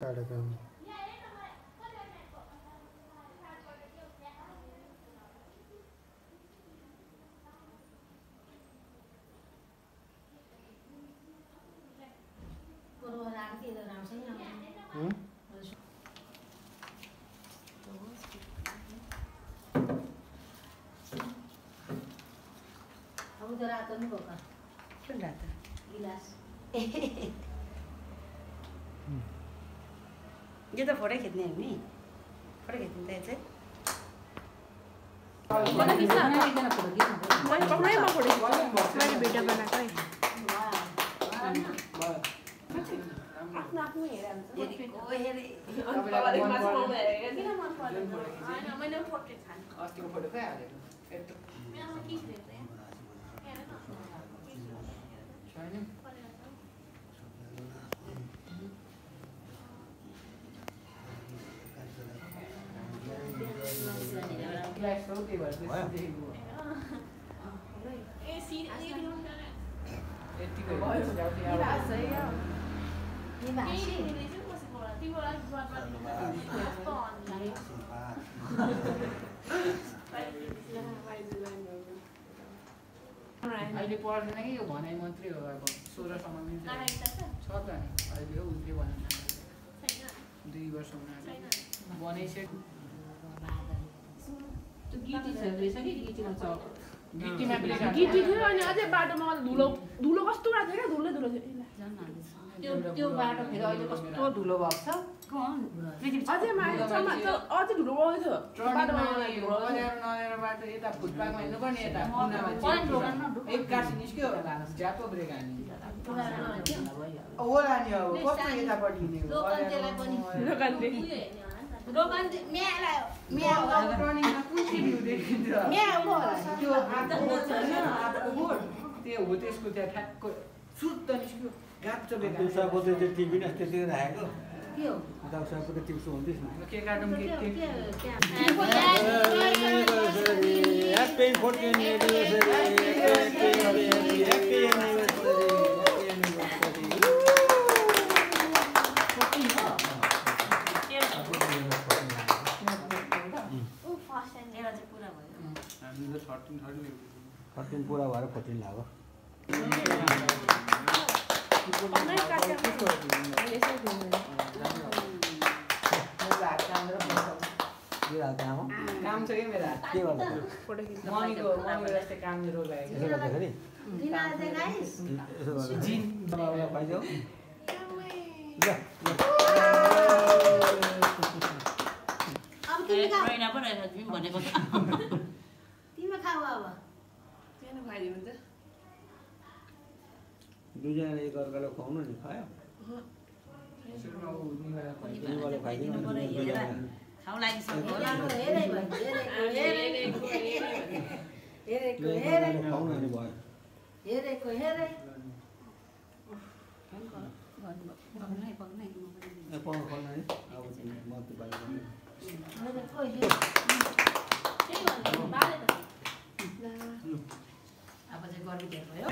कार्यक्रम रात नहीं होगा क्यों रात गिलास ये तो फोटो खींचने हैं नहीं फोटो खींचते हैं ऐसे मैंने किसने मैंने पकड़े मैं फोटो मैंने वीडियो बनाता है अपना अपना ये रहा ये कोई है रे अंतवाले मत बोल रहे हैं कितना मत बोल रहे हैं मैंने फोटो छान अस्ति को फोटो क्या हालेको यत्रो मैं हम किस देते हैं छैन क्लास हो के भएर त्यस्तो देखेको ए सीन यतिको ये बात सही है ये बात ये है रिलेशन को से बोला ती बोला बात तो ऑनलाइन अहिले पढ्दैन कि यो भनाइ मात्रै हो अब 16 सम्म मिल्छ छ त नि अहिले उसले भने 2 वर्ष हुन बनाइसक्यो तो गिटी छ रहेछ कि गिटीमा छ गिटीमा पनि गिटी थियो अनि अझै बाटोमा धुलो धुलो कस्तो भएको थियो क्या धुलो थियो त्यो बाटो फेरि अहिले कस्तो धुलो भएको छ अझै मान्छेमा त अझै धुलो आउँदै थियो बाटोमा बजार नलेर बाटो यता फुटपाथमा हिँड्नुपर्ने यता कुनामा एक गाडी निस्क्यो झ्यापो ब्रेक हान्ने होला नि अब कस्तो यतापट्टि हिँड्ने हो लोकन्तेलाई पनि लोकन्ते लोकन्ते म्यालायो म्याउ टर्निङमा कुन चाहिँ भ्यू देखिन्छ म्याउ हो त्यो आधो बोर्ड छैन आधो बोर्ड त्यो हो त्यसको त्यहाँ ठ्याक्क सुत्त निस्क्यो गाप्चो बेकार दुसाको त्यो टिभी न त्यति राखेको के हो दुसाको त टिप्सो हुँदैछ नि के काटौँ के happy 14th anniversary happy anniversary हामीले 13 पुरा भएर 14 लाग्यो काम छ कि मेरा के गर्दा मम्मीको जस्तै काम मेरो लागेको यसो गर्दाखेरि दिना चाहिँ गाइस यसो गर्दा जिन बाबालाई पाइजाऊ अब तिमी खा महिना पो रहेछ तिमी भनेको तिमी खाऊ अब त्यहाँ खुवाइदिनु त दुईजनाले एक अर्कालाई खुवाउनु नि खायो तिमीलाई खाइदिनु खाउ लागिसक्यो हेरेको खुवाउनु नि भयो हेरेको पाउनु पर्ने है अब म त बाहिर अब चाहिँ गर्मी धेरै भयो